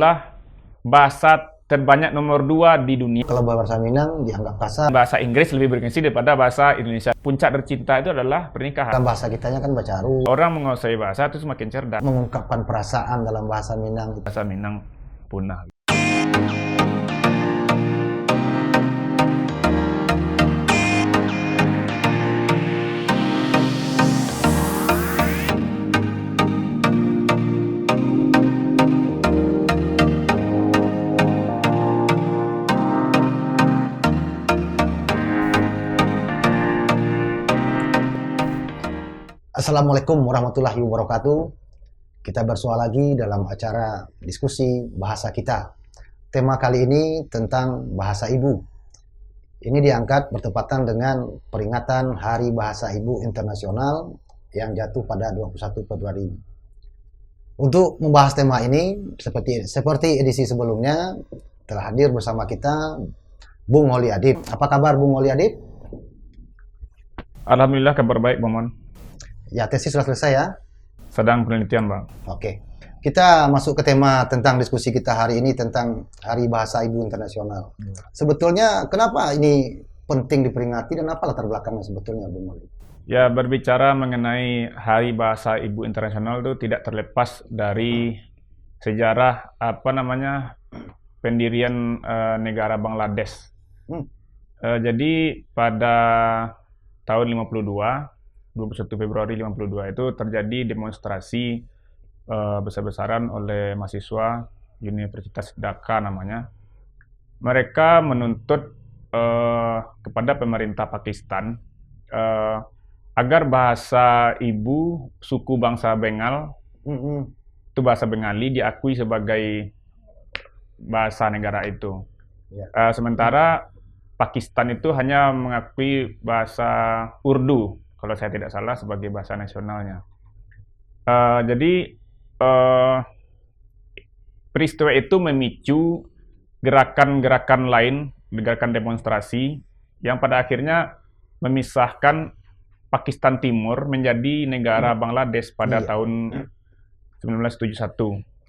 adalah bahasa terbanyak nomor 2 di dunia. Kalau bahasa Minang dianggap kasar. Bahasa Inggris lebih bergengsi daripada bahasa Indonesia. Puncak tercinta itu adalah pernikahan. Dalam bahasa kitanya kan bacaru. Orang menguasai bahasa itu semakin cerdas. Mengungkapkan perasaan dalam bahasa Minang. Bahasa Minang punah. Assalamualaikum warahmatullahi wabarakatuh. Kita bersua lagi dalam acara diskusi bahasa kita. Tema kali ini tentang bahasa ibu. Ini diangkat bertepatan dengan peringatan Hari Bahasa Ibu Internasional yang jatuh pada 21 Februari. Untuk membahas tema ini, seperti edisi sebelumnya, telah hadir bersama kita Bung Holi Adib. Apa kabar Bung Holi Adib? Alhamdulillah kabar baik, Momon. Ya, tesis sudah selesai ya? Sedang penelitian, Bang. Oke. Kita masuk ke tema tentang diskusi kita hari ini tentang Hari Bahasa Ibu Internasional. Sebetulnya kenapa ini penting diperingati dan apa latar belakangnya sebetulnya, Bung Moli? Ya, berbicara mengenai Hari Bahasa Ibu Internasional itu tidak terlepas dari sejarah pendirian negara Bangladesh. Jadi pada tahun 21 Februari 52 itu terjadi demonstrasi besar-besaran oleh mahasiswa Universitas Dhaka namanya. Mereka menuntut kepada pemerintah Pakistan agar bahasa ibu suku bangsa Bengal, itu bahasa Bengali, diakui sebagai bahasa negara itu. Sementara Pakistan itu hanya mengakui bahasa Urdu, kalau saya tidak salah, sebagai bahasa nasionalnya. Jadi peristiwa itu memicu gerakan-gerakan lain, gerakan demonstrasi, yang pada akhirnya memisahkan Pakistan Timur menjadi negara Bangladesh pada tahun 1971.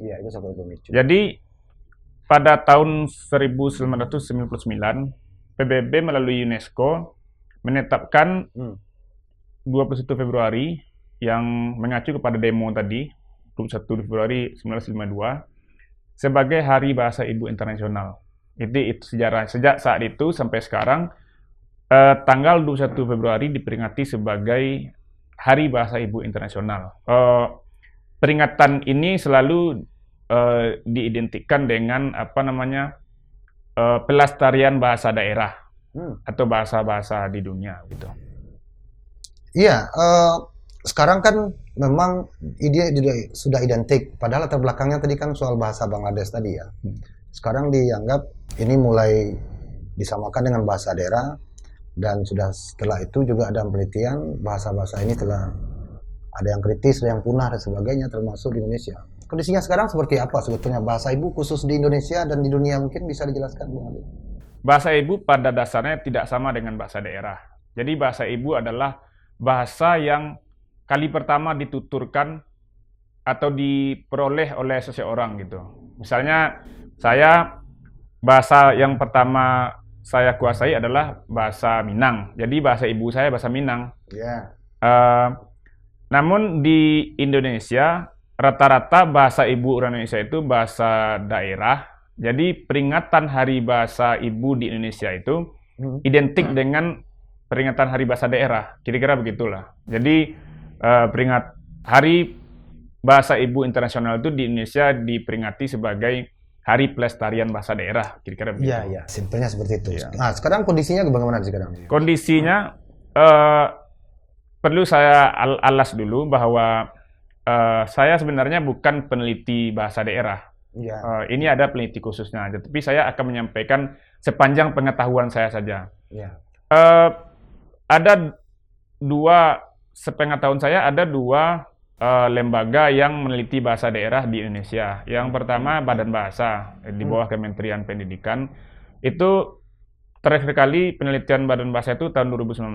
Iya, itu satu pemicu. Jadi pada tahun 1999, PBB melalui UNESCO menetapkan 21 Februari yang mengacu kepada demo tadi, 21 Februari 1952, sebagai Hari Bahasa Ibu Internasional. Itu sejarah. Sejak saat itu sampai sekarang, tanggal 21 Februari diperingati sebagai Hari Bahasa Ibu Internasional. Peringatan ini selalu diidentikan dengan pelestarian bahasa daerah atau bahasa-bahasa di dunia gitu. Iya, sekarang kan memang ide sudah identik, padahal latar belakangnya tadi kan soal bahasa Bangladesh tadi ya. Sekarang dianggap ini mulai disamakan dengan bahasa daerah, dan setelah itu juga ada penelitian bahasa-bahasa ini telah ada yang kritis, ada yang punah dan sebagainya, termasuk di Indonesia. Kondisinya sekarang seperti apa sebetulnya bahasa ibu khusus di Indonesia dan di dunia, mungkin bisa dijelaskan, Bung Ali? Bahasa ibu pada dasarnya tidak sama dengan bahasa daerah. Jadi bahasa ibu adalah bahasa yang kali pertama dituturkan atau diperoleh oleh seseorang gitu. Misalnya bahasa yang pertama saya kuasai adalah bahasa Minang. Jadi bahasa ibu saya bahasa Minang. Namun di Indonesia rata-rata bahasa ibu orang Indonesia itu bahasa daerah. Jadi peringatan Hari Bahasa Ibu di Indonesia itu identik dengan peringatan Hari Bahasa Daerah, kira-kira begitulah. Jadi peringat Hari Bahasa Ibu Internasional itu di Indonesia diperingati sebagai Hari Pelestarian Bahasa Daerah, kira-kira begitu. Iya, simpelnya seperti itu. Ya. Nah, sekarang kondisinya bagaimana sekarang? Kondisinya perlu saya alas dulu bahwa saya sebenarnya bukan peneliti bahasa daerah. Ini ada peneliti khususnya, tapi saya akan menyampaikan sepanjang pengetahuan saya saja. Sepengetahuan saya ada dua lembaga yang meneliti bahasa daerah di Indonesia. Yang pertama Badan Bahasa di bawah Kementerian Pendidikan. Itu terakhir kali penelitian Badan Bahasa itu tahun 2019,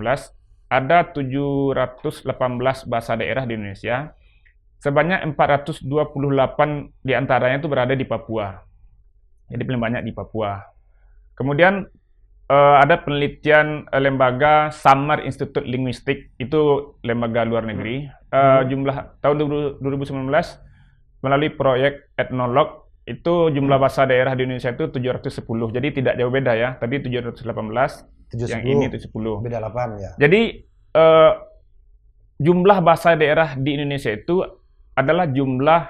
ada 718 bahasa daerah di Indonesia. Sebanyak 428 diantaranya itu berada di Papua. Jadi paling banyak di Papua. Kemudian ada penelitian lembaga Summer Institute Linguistik, itu lembaga luar negeri. Jumlah tahun 2019 melalui proyek Etnolog itu jumlah bahasa daerah di Indonesia itu 710. Jadi tidak jauh beda ya. Tadi 718, yang ini 710. Beda 8 ya. Jadi jumlah bahasa daerah di Indonesia itu adalah jumlah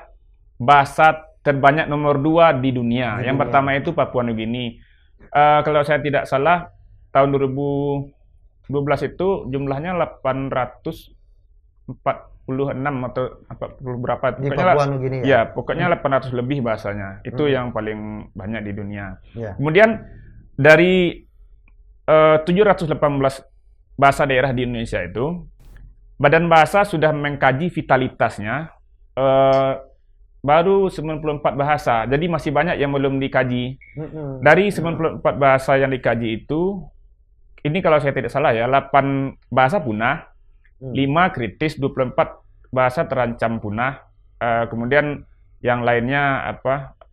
bahasa terbanyak nomor 2 di dunia. Yang pertama itu Papua Nugini. Kalau saya tidak salah, tahun 2012 itu jumlahnya 846 atau 40 berapa. Di Papua Nugini ya? Ya, pokoknya 800 lebih bahasanya. Itu yang paling banyak di dunia. Ya. Kemudian dari 718 bahasa daerah di Indonesia itu, Badan Bahasa sudah mengkaji vitalitasnya baru 94 bahasa. Jadi masih banyak yang belum dikaji. Dari 94 bahasa yang dikaji itu, ini kalau saya tidak salah ya, 8 bahasa punah, 5 kritis, 24 bahasa terancam punah. Kemudian yang lainnya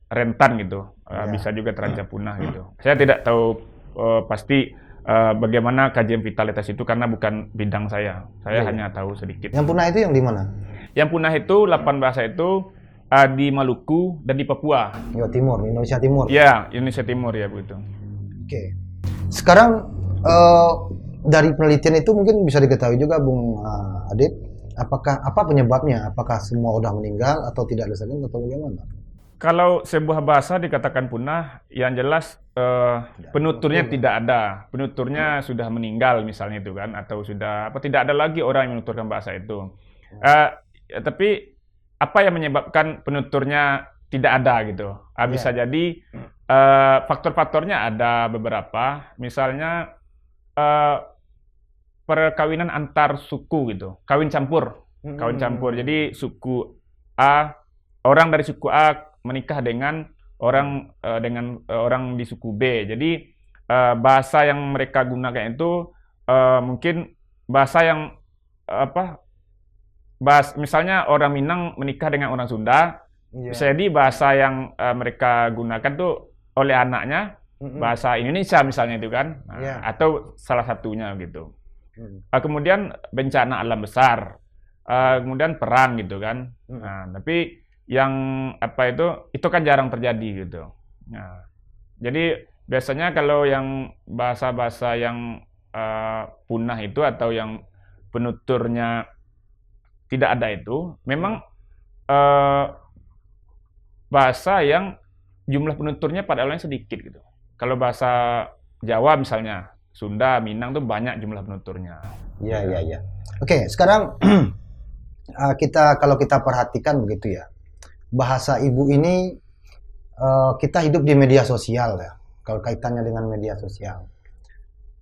rentan gitu. Bisa juga terancam punah gitu. Saya tidak tahu pasti bagaimana kajian vitalitas itu karena bukan bidang saya. Saya hanya tahu sedikit. Yang punah itu yang di mana? Yang punah itu 8 bahasa itu di Maluku dan di Papua. Jawa Timur, Indonesia Timur. Ya, Indonesia Timur ya begitu. Oke. Sekarang dari penelitian itu mungkin bisa diketahui juga, Bung Adib, apa penyebabnya? Apakah semua udah meninggal atau tidak ada lagi atau bagaimana? Kalau sebuah bahasa dikatakan punah, yang jelas penuturnya tidak ada. Penuturnya sudah meninggal misalnya itu kan, atau sudah tidak ada lagi orang yang menuturkan bahasa itu. Tapi apa yang menyebabkan penuturnya tidak ada gitu? Bisa jadi faktor-faktornya ada beberapa. Misalnya perkawinan antar suku gitu, kawin campur. Jadi suku A, orang dari suku A menikah dengan orang di suku B. Jadi bahasa yang mereka gunakan itu mungkin bahasa yang misalnya orang Minang menikah dengan orang Sunda, bisa jadi bahasa yang mereka gunakan tuh oleh anaknya bahasa Indonesia misalnya itu kan, atau salah satunya gitu. Kemudian bencana alam besar, kemudian perang gitu kan. Tapi yang itu kan jarang terjadi gitu. Jadi biasanya kalau yang bahasa-bahasa yang punah itu atau yang penuturnya tidak ada itu, memang bahasa yang jumlah penuturnya pada awalnya sedikit gitu. Kalau bahasa Jawa misalnya, Sunda, Minang tuh banyak jumlah penuturnya. Iya. Oke, sekarang kalau kita perhatikan begitu ya, bahasa ibu ini kita hidup di media sosial ya. Kalau kaitannya dengan media sosial,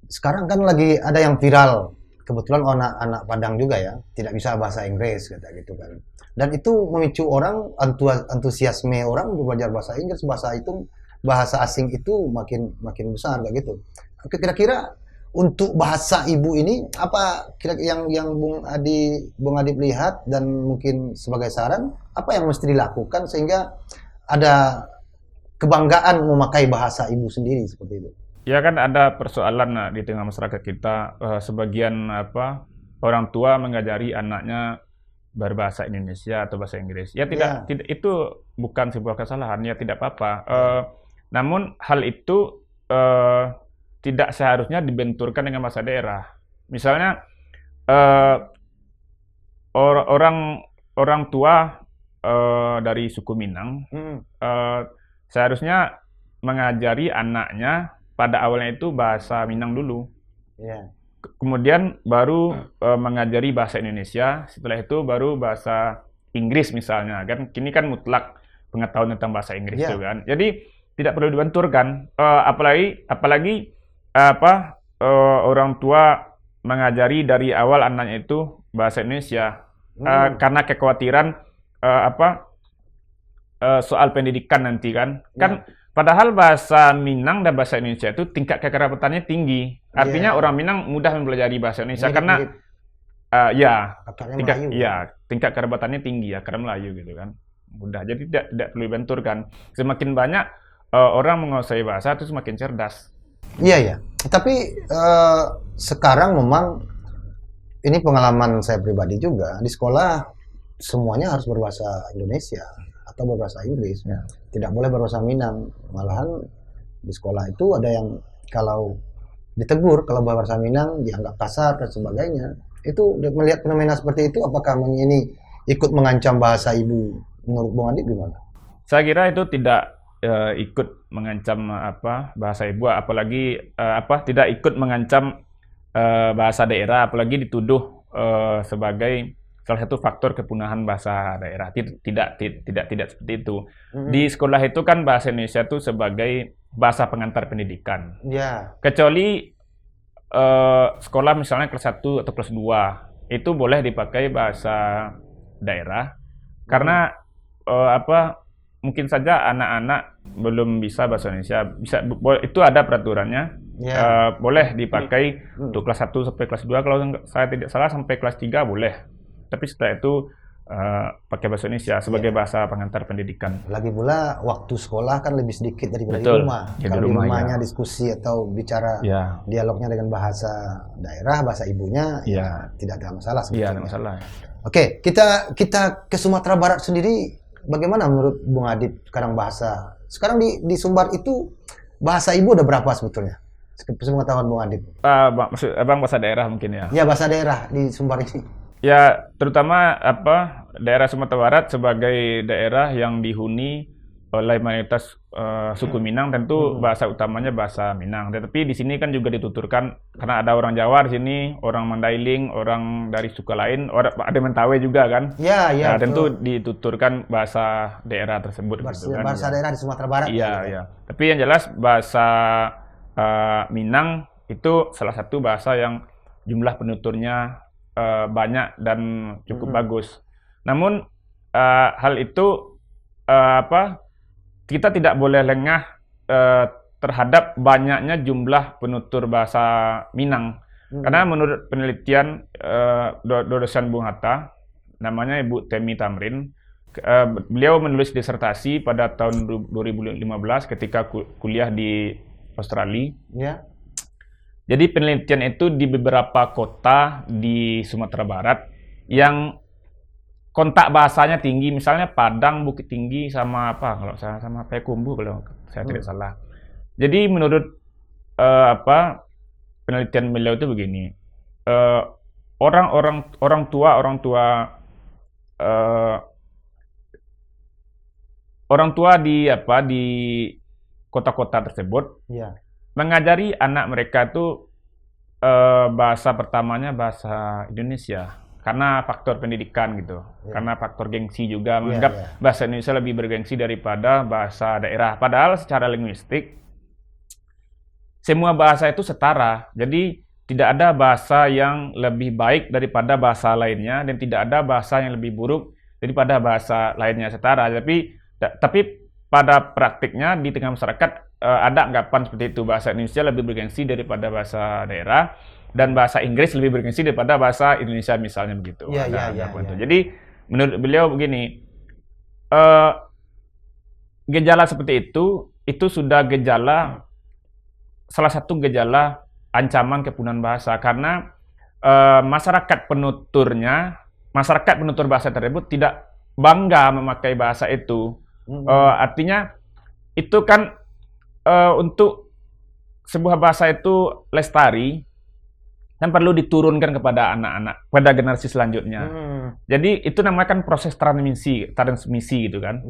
sekarang kan lagi ada yang viral. Kebetulan anak Padang juga ya, tidak bisa bahasa Inggris kata gitu kan. Dan itu memicu orang antusiasme orang untuk belajar bahasa Inggris, bahasa asing itu makin besar kayak gitu. Kira-kira untuk bahasa ibu ini apa yang Bung Adib lihat dan mungkin sebagai saran apa yang mesti dilakukan sehingga ada kebanggaan memakai bahasa ibu sendiri seperti itu? Ya kan ada persoalan di tengah masyarakat kita, sebagian orang tua mengajari anaknya berbahasa Indonesia atau bahasa Inggris. Ya tidak itu bukan sebuah kesalahan, ya tidak apa-apa. Namun hal itu tidak seharusnya dibenturkan dengan bahasa daerah. Misalnya orang tua dari suku Minang seharusnya mengajari anaknya pada awalnya itu bahasa Minang dulu. Kemudian baru mengajari bahasa Indonesia, setelah itu baru bahasa Inggris misalnya. Kan kini kan mutlak pengetahuan tentang bahasa Inggris itu kan. Jadi tidak perlu dibenturkan. Apalagi orang tua mengajari dari awal anaknya itu bahasa Indonesia karena kekhawatiran soal pendidikan nanti kan. Padahal bahasa Minang dan bahasa Indonesia itu tingkat kekerapatannya tinggi. Artinya orang Minang mudah mempelajari bahasa Indonesia karena tingkat kekerapatannya tinggi ya, karena Melayu gitu kan. Mudah. Jadi tidak perlu dibenturkan. Semakin banyak orang menguasai bahasa itu semakin cerdas. Iya ya. Tapi sekarang memang ini pengalaman saya pribadi juga di sekolah semuanya harus berbahasa Indonesia atau berbahasa Inggris. Ya. Tidak boleh berbahasa Minang. Malahan di sekolah itu ada yang kalau ditegur kalau berbahasa Minang dianggap kasar dan sebagainya. Itu melihat fenomena seperti itu, apakah ini ikut mengancam bahasa ibu? Menurut Bung Adib gimana? Saya kira itu tidak ikut mengancam bahasa ibu, apalagi tidak ikut mengancam bahasa daerah, apalagi dituduh sebagai salah satu faktor kepunahan bahasa daerah. Tidak seperti itu. Di sekolah itu kan bahasa Indonesia itu sebagai bahasa pengantar pendidikan. Ya. Kecuali sekolah misalnya kelas 1 atau kelas 2 itu boleh dipakai bahasa daerah karena mungkin saja anak-anak belum bisa bahasa Indonesia, itu ada peraturannya. Boleh dipakai untuk kelas 1 sampai kelas 2, kalau saya tidak salah sampai kelas 3 boleh. Tapi setelah itu pakai bahasa Indonesia sebagai bahasa pengantar pendidikan. Lagi pula waktu sekolah kan lebih sedikit daripada di rumah. Ya, kalau di rumahnya diskusi atau bicara dialognya dengan bahasa daerah, bahasa ibunya, ya tidak ada masalah sebetulnya. Iya, ada masalah. Oke, kita ke Sumatera Barat sendiri. Bagaimana menurut Bung Adib sekarang bahasa? Sekarang di Sumbar itu bahasa ibu ada berapa sebetulnya? Sepengetahuan Bung Adib. Maksud Abang bahasa daerah mungkin ya? Ya, bahasa daerah di Sumbar ini. Ya, terutama daerah Sumatera Barat sebagai daerah yang dihuni oleh mayoritas suku Minang, tentu bahasa utamanya bahasa Minang. Tetapi di sini kan juga dituturkan karena ada orang Jawa di sini, orang Mandailing, orang dari suku lain, ada Mentawai juga kan. Ya, tentu dituturkan bahasa daerah tersebut. Bahasa daerah di Sumatera Barat. Iya. Tapi yang jelas bahasa Minang itu salah satu bahasa yang jumlah penuturnya banyak dan cukup bagus. Namun hal itu kita tidak boleh lengah terhadap banyaknya jumlah penutur bahasa Minang. Karena menurut penelitian dosen Bung Hatta, namanya Ibu Temi Tamrin, beliau menulis disertasi pada tahun 2015 ketika kuliah di Australia. Ya. Jadi penelitian itu di beberapa kota di Sumatera Barat yang kontak bahasanya tinggi, misalnya Padang, Bukit Tinggi, sama sama Payakumbuh kalau saya tidak salah. Jadi menurut penelitian beliau itu begini, orang tua di kota-kota tersebut mengajari anak mereka itu bahasa pertamanya bahasa Indonesia. Karena faktor pendidikan gitu, karena faktor gengsi juga, menganggap bahasa Indonesia lebih bergengsi daripada bahasa daerah. Padahal secara linguistik, semua bahasa itu setara. Jadi tidak ada bahasa yang lebih baik daripada bahasa lainnya, dan tidak ada bahasa yang lebih buruk daripada bahasa lainnya, setara. Tapi pada praktiknya di tengah masyarakat ada anggapan seperti itu, bahasa Indonesia lebih bergengsi daripada bahasa daerah, dan bahasa Inggris lebih bergengsi daripada bahasa Indonesia, misalnya begitu. Jadi menurut beliau begini, gejala seperti itu sudah salah satu gejala ancaman kepunahan bahasa, karena masyarakat penutur bahasa tersebut tidak bangga memakai bahasa itu. Artinya itu kan untuk sebuah bahasa itu lestari kan perlu diturunkan kepada anak-anak, pada generasi selanjutnya. Jadi itu namakan proses transmisi gitu kan.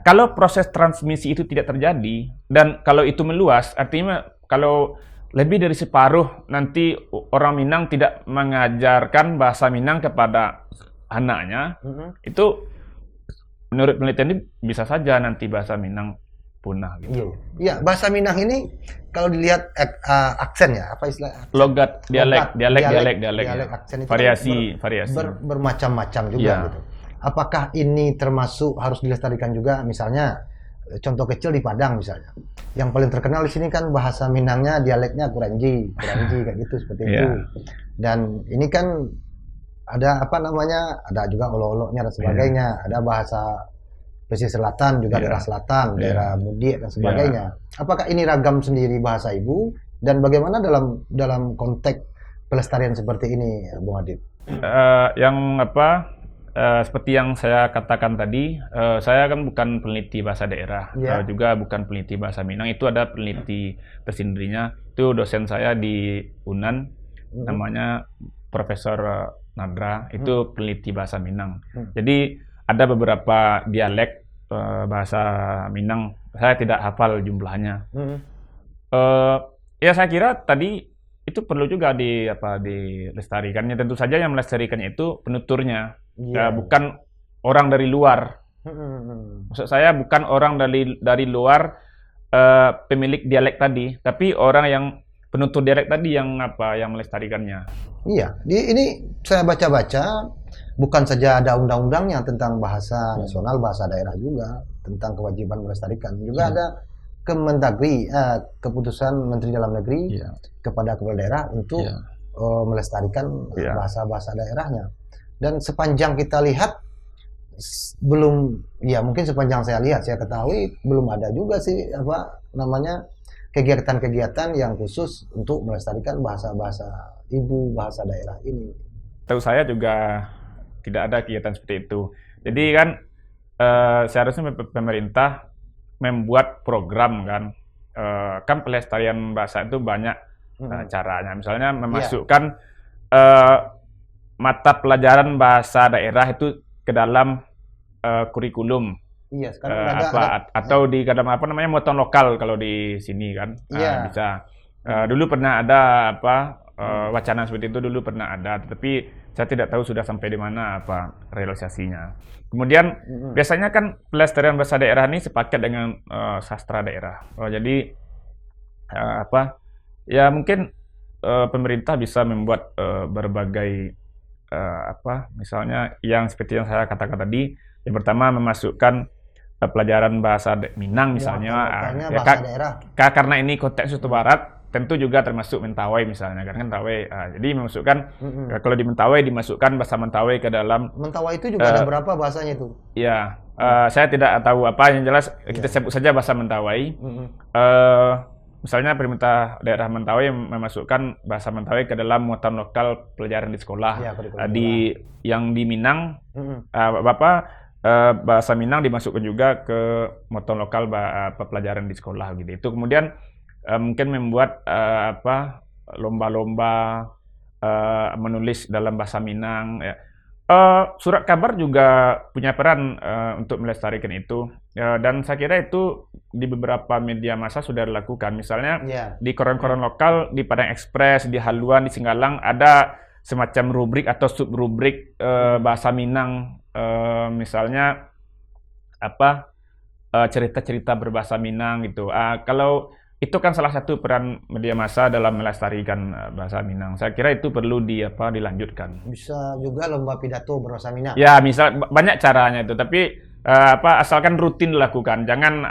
Kalau proses transmisi itu tidak terjadi, dan kalau itu meluas, artinya kalau lebih dari separuh nanti orang Minang tidak mengajarkan bahasa Minang kepada anaknya, itu menurut penelitian ini bisa saja nanti bahasa Minang punah gitu. Iya, bahasa Minang ini kalau dilihat aksennya, apa istilah? Logat, dialek aksen itu variasi. Bermacam-macam juga gitu. Apakah ini termasuk harus dilestarikan juga? Misalnya contoh kecil di Padang misalnya. Yang paling terkenal di sini kan bahasa Minangnya, dialeknya Kuranji kayak gitu, seperti itu. Dan ini kan ada ada juga olo-olonya dan sebagainya. Ada bahasa pesisir selatan, juga daerah selatan, daerah Mudik dan sebagainya. Apakah ini ragam sendiri bahasa ibu dan bagaimana dalam konteks pelestarian seperti ini, Bung Adit? Seperti yang saya katakan tadi, saya kan bukan peneliti bahasa daerah, juga bukan peneliti bahasa Minang. Itu ada peneliti tersendirinya. Itu dosen saya di UNAN, namanya Profesor Nadra. Itu peneliti bahasa Minang. Jadi ada beberapa dialek bahasa Minang. Saya tidak hafal jumlahnya. Ya saya kira tadi itu perlu juga dilestarikan. Ya, tentu saja yang melestarikannya itu penuturnya. Bukan orang dari luar. Maksud saya bukan orang dari luar pemilik dialek tadi, tapi orang yang penutur dialek tadi yang melestarikannya. Iya, ini saya baca-baca bukan saja ada undang-undangnya tentang bahasa nasional, bahasa daerah juga tentang kewajiban melestarikan. Juga ada Kemendagri, keputusan Menteri Dalam Negeri kepada kepala daerah untuk melestarikan bahasa-bahasa daerahnya. Dan sepanjang kita lihat mungkin sepanjang saya lihat, saya ketahui belum ada juga sih kegiatan-kegiatan yang khusus untuk melestarikan bahasa-bahasa ibu, bahasa daerah ini. Tahu saya juga tidak ada kegiatan seperti itu. Jadi kan seharusnya pemerintah membuat program kan pelestarian bahasa itu banyak caranya. Misalnya memasukkan mata pelajaran bahasa daerah itu ke dalam kurikulum. Iya, sekarang atau di dalam muatan lokal kalau di sini kan. Bisa. Dulu pernah ada wacana seperti itu dulu pernah ada, tetapi saya tidak tahu sudah sampai di mana realisasinya. Kemudian biasanya kan pelestarian bahasa daerah ini sepaket dengan sastra daerah. Jadi ya mungkin pemerintah bisa membuat berbagai misalnya yang seperti yang saya katakan tadi, yang pertama memasukkan pelajaran bahasa Minang misalnya, bahasa daerah. Karena ini konteks Sumatera Barat, tentu juga termasuk Mentawai misalnya, kan Mentawai. Jadi memasukkan kalau di Mentawai dimasukkan bahasa Mentawai ke dalam. Mentawai itu juga ada berapa bahasanya itu? Ya, saya tidak tahu yang jelas kita sebut saja bahasa Mentawai. Misalnya pemerintah daerah Mentawai memasukkan bahasa Mentawai ke dalam muatan lokal pelajaran di sekolah. Yang di Minang, bahasa Minang dimasukkan juga ke muatan lokal pelajaran di sekolah gitu. Itu kemudian mungkin membuat lomba-lomba menulis dalam bahasa Minang. Surat kabar juga punya peran untuk melestarikan itu, dan saya kira itu di beberapa media massa sudah dilakukan. Misalnya di koran-koran lokal, di Padang Express, di Haluan, di Singgalang ada semacam rubrik atau subrubrik bahasa Minang, misalnya cerita-cerita berbahasa Minang gitu. Kalau itu kan salah satu peran media massa dalam melestarikan bahasa Minang. Saya kira itu perlu dilanjutkan. Bisa juga lomba pidato berbahasa Minang. Ya, banyak caranya itu. Tapi asalkan rutin dilakukan. Jangan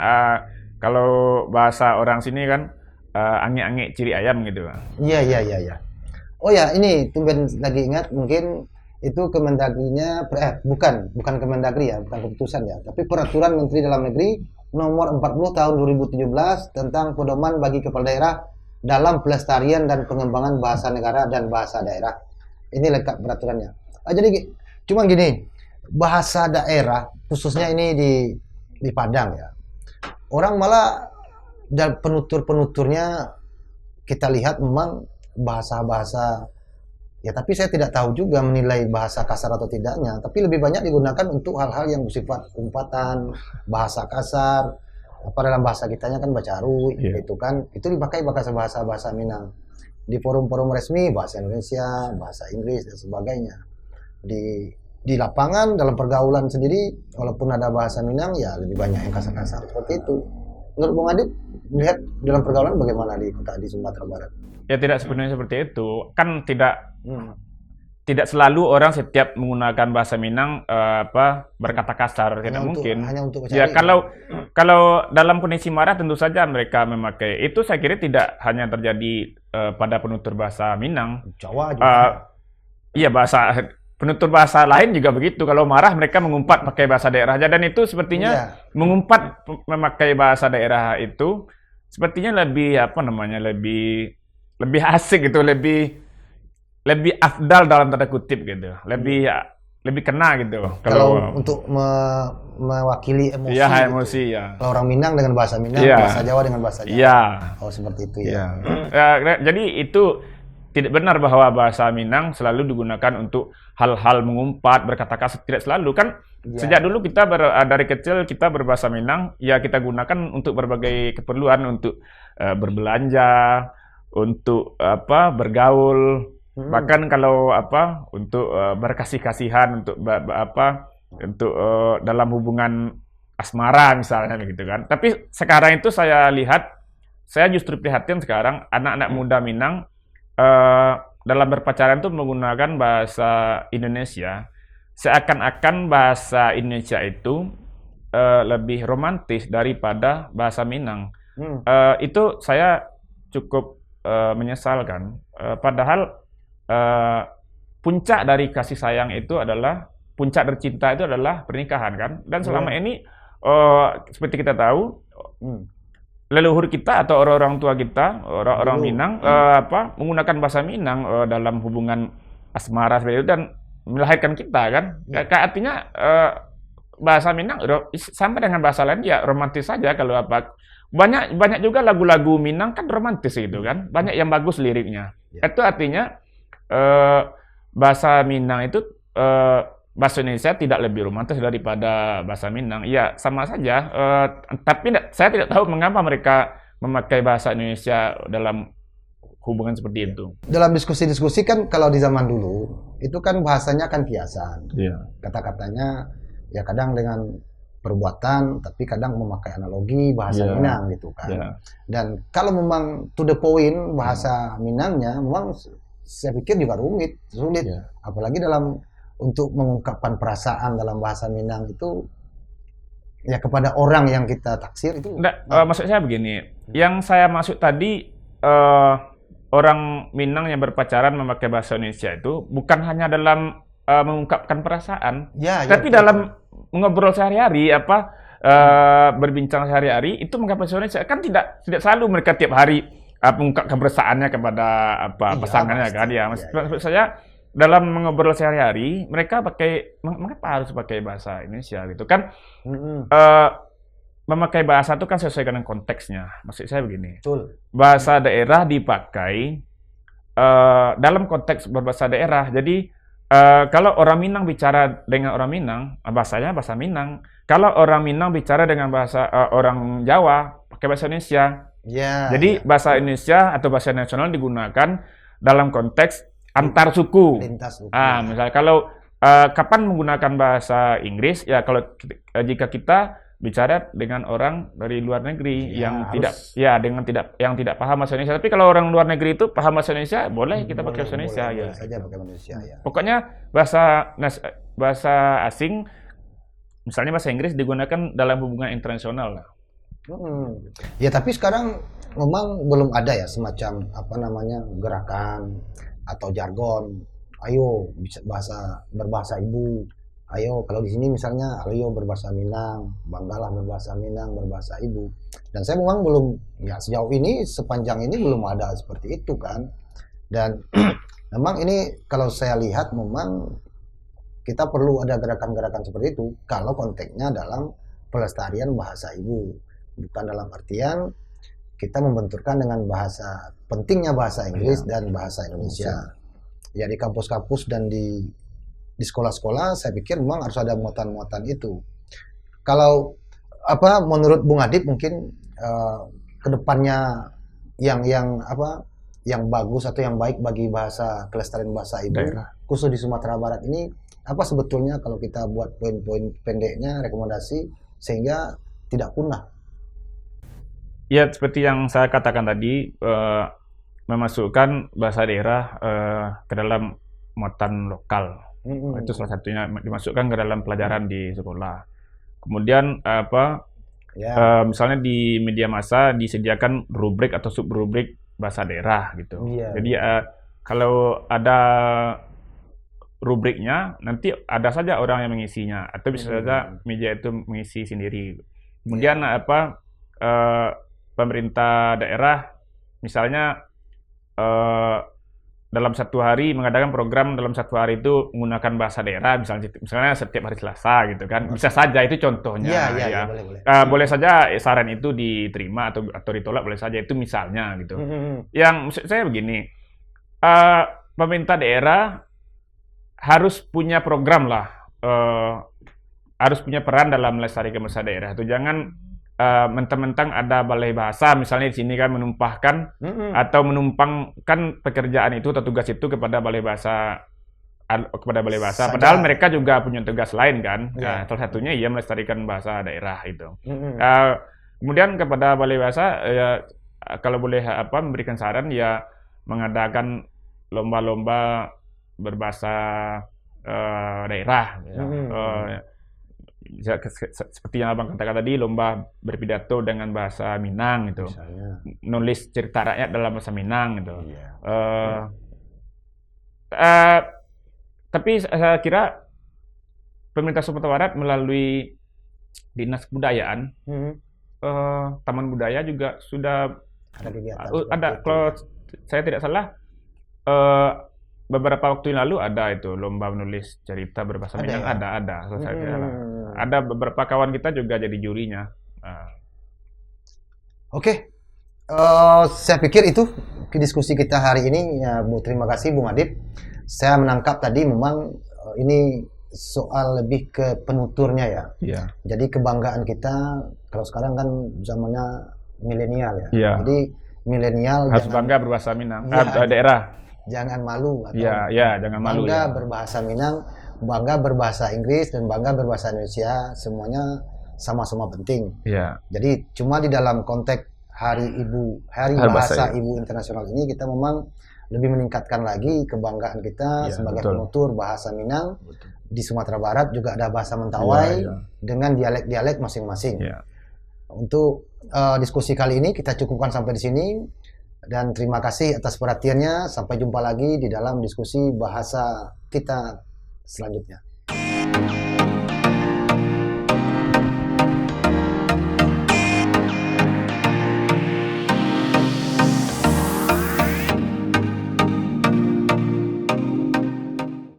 kalau bahasa orang sini kan angek-angek ciri ayam gitu. Iya. Oh ya, ini tumben lagi ingat, mungkin itu Kemendagrinya bukan Kemendagri ya, bukan keputusan ya, tapi Peraturan Menteri Dalam Negeri Nomor 40 Tahun 2017 tentang pedoman bagi kepala daerah dalam pelestarian dan pengembangan bahasa negara dan bahasa daerah. Ini lengkap peraturannya. Jadi cuma gini, bahasa daerah khususnya ini di Padang ya. Orang malah dan penuturnya kita lihat memang bahasa-bahasa ya, tapi saya tidak tahu juga menilai bahasa kasar atau tidaknya, tapi lebih banyak digunakan untuk hal-hal yang bersifat umpatan, bahasa kasar, dalam bahasa kitanya kan bacaru, gitu kan, itu dipakai bahasa Minang. Di forum-forum resmi bahasa Indonesia, bahasa Inggris dan sebagainya. Di lapangan dalam pergaulan sendiri, walaupun ada bahasa Minang, ya lebih banyak yang kasar-kasar seperti itu. Menurut Bung Adit, melihat dalam pergaulan bagaimana di kota di Sumatera Barat? Ya tidak sepenuhnya seperti itu. Kan tidak selalu orang setiap menggunakan bahasa Minang berkata kasar, tidak mungkin. Hanya untuk ya kalau dalam kondisi marah tentu saja mereka memakai. Itu saya kira tidak hanya terjadi pada penutur bahasa Minang. Jawa juga. Iya, penutur bahasa lain juga begitu. Kalau marah mereka mengumpat pakai bahasa daerah aja, dan itu sepertinya mengumpat memakai bahasa daerah itu sepertinya lebih apa namanya, lebih asik gitu, lebih afdal dalam tanda kutip gitu. Lebih kena gitu. Kalau untuk mewakili emosi ya, gitu. emosi ya. Kalau orang Minang dengan bahasa Minang, Iya. bahasa Jawa dengan bahasa Jawa. Iya. Oh, seperti itu ya. Jadi itu tidak benar bahwa bahasa Minang selalu digunakan untuk hal-hal mengumpat, berkata-kata, tidak selalu kan. Sejak dulu kita dari kecil kita berbahasa Minang, ya kita gunakan untuk berbagai keperluan, untuk berbelanja, untuk bergaul, bahkan kalau untuk berkasih-kasihan, untuk untuk dalam hubungan asmara misalnya begitu kan. Tapi sekarang itu saya lihat, saya justru prihatin sekarang anak-anak muda Minang dalam berpacaran itu menggunakan bahasa Indonesia, seakan-akan bahasa Indonesia itu lebih romantis daripada bahasa Minang. Itu saya cukup menyesalkan. Padahal puncak dari kasih sayang itu adalah, puncak dari cinta itu adalah pernikahan kan. Dan selama ini seperti kita tahu, leluhur kita atau orang-orang tua kita, orang-orang Minang, menggunakan bahasa Minang dalam hubungan asmara seperti itu, dan melahirkan kita kan. Artinya bahasa Minang sama dengan bahasa lain ya romantis saja. Kalau banyak juga lagu-lagu Minang kan romantis gitu kan, banyak yang bagus liriknya. Itu artinya bahasa Minang itu bahasa Indonesia tidak lebih romantis daripada bahasa Minang. Ya, sama saja. Tapi saya tidak tahu mengapa mereka memakai bahasa Indonesia dalam hubungan seperti itu. Dalam diskusi-diskusi kan, kalau di zaman dulu, itu kan bahasanya kan kiasan. Kata-katanya ya kadang dengan perbuatan, tapi kadang memakai analogi bahasa Minang gitu kan. Dan kalau memang to the point bahasa Minangnya, memang saya pikir juga sulit. Apalagi untuk mengungkapkan perasaan dalam bahasa Minang itu ya kepada orang yang kita taksir itu. Maksud saya begini, yang saya maksud tadi orang Minang yang berpacaran memakai bahasa Indonesia itu bukan hanya dalam mengungkapkan perasaan, tapi dalam ngobrol sehari-hari, berbincang sehari-hari itu mengungkapkan bahasa Indonesia. Kan tidak selalu mereka tiap hari mengungkapkan perasaannya kepada pasangannya kan ya. Maksud saya dalam mengobrol sehari-hari mereka mengapa harus pakai bahasa Indonesia gitu kan. Memakai bahasa itu kan sesuai dengan konteksnya. Maksud saya begini, bahasa daerah dipakai dalam konteks berbahasa daerah. Jadi kalau orang Minang bicara dengan orang Minang, bahasanya bahasa Minang. Kalau orang Minang bicara dengan bahasa orang Jawa, pakai bahasa Indonesia. Jadi bahasa Indonesia atau bahasa nasional digunakan dalam konteks antar suku. Misalnya kalau kapan menggunakan bahasa Inggris, ya kalau jika kita bicara dengan orang dari luar negeri yang tidak paham bahasa Indonesia. Tapi kalau orang luar negeri itu paham bahasa Indonesia, boleh kita pakai bahasa Indonesia ya. Pokoknya bahasa asing, misalnya bahasa Inggris, digunakan dalam hubungan internasional lah. Ya, tapi sekarang memang belum ada ya semacam gerakan atau jargon. Ayo berbahasa ibu. Ayo, kalau di sini misalnya, ayo berbahasa Minang, banggalah berbahasa Minang, berbahasa ibu. Dan saya memang belum, ya sejauh ini, sepanjang ini belum ada seperti itu kan. Dan memang ini kalau saya lihat memang kita perlu ada gerakan-gerakan seperti itu kalau konteksnya dalam pelestarian bahasa ibu. Bukan dalam artian kita membenturkan dengan pentingnya bahasa Inggris dan bahasa Indonesia. Ya, di kampus-kampus dan di sekolah-sekolah saya pikir memang harus ada muatan-muatan itu. Kalau menurut Bung Adib mungkin kedepannya yang bagus atau yang baik bagi kelestarian bahasa ibu khusus di Sumatera Barat ini apa sebetulnya kalau kita buat poin-poin pendeknya, rekomendasi sehingga tidak punah? Ya, seperti yang saya katakan tadi, memasukkan bahasa daerah ke dalam muatan lokal. Itu salah satunya, dimasukkan ke dalam pelajaran di sekolah. Kemudian misalnya di media massa disediakan rubrik atau subrubrik bahasa daerah gitu. Jadi kalau ada rubriknya, nanti ada saja orang yang mengisinya, atau bisa saja media itu mengisi sendiri. Kemudian pemerintah daerah misalnya dalam satu hari mengadakan program dalam satu hari itu menggunakan bahasa daerah, misalnya setiap hari Selasa gitu kan, bisa saja, itu contohnya. Boleh. Boleh saja saran itu diterima atau ditolak, boleh saja, itu misalnya gitu. Yang maksud saya begini, pemerintah daerah harus punya program lah, harus punya peran dalam melestarikan bahasa daerah itu. Jangan mentang-mentang ada balai bahasa misalnya di sini kan menumpahkan atau menumpangkan pekerjaan itu atau tugas itu kepada balai bahasa padahal mereka juga punya tugas lain kan. Salah satunya melestarikan bahasa daerah itu. Kemudian kepada balai bahasa kalau boleh memberikan saran mengadakan lomba-lomba berbahasa daerah seperti yang Abang katakan tadi, lomba berpidato dengan bahasa Minang gitu, nulis cerita rakyat dalam bahasa Minang gitu. Tapi saya kira pemerintah Sumatera Barat melalui Dinas Kebudayaan, Taman Budaya juga sudah ada. Kalau saya tidak salah, beberapa waktu yang lalu ada itu lomba menulis cerita berbahasa Minang, ada. Ada beberapa kawan kita juga jadi jurinya. Oke. Saya pikir itu diskusi kita hari ini ya, Bu. Terima kasih Bung Adib. Saya menangkap tadi memang ini soal lebih ke penuturnya ya. Jadi kebanggaan kita kalau sekarang kan zamannya milenial ya. Jadi milenial harus bangga berbahasa Minang, daerah. Jangan malu atau jangan malu, bangga berbahasa Minang, bangga berbahasa Inggris dan bangga berbahasa Indonesia, semuanya sama-sama penting. Jadi cuma di dalam konteks Hari Bahasa Ibu Internasional ini kita memang lebih meningkatkan lagi kebanggaan kita sebagai penutur bahasa Minang. Di Sumatera Barat juga ada bahasa Mentawai dengan dialek-dialek masing-masing. Untuk diskusi kali ini kita cukupkan sampai di sini. Dan terima kasih atas perhatiannya. Sampai jumpa lagi di dalam diskusi bahasa kita selanjutnya.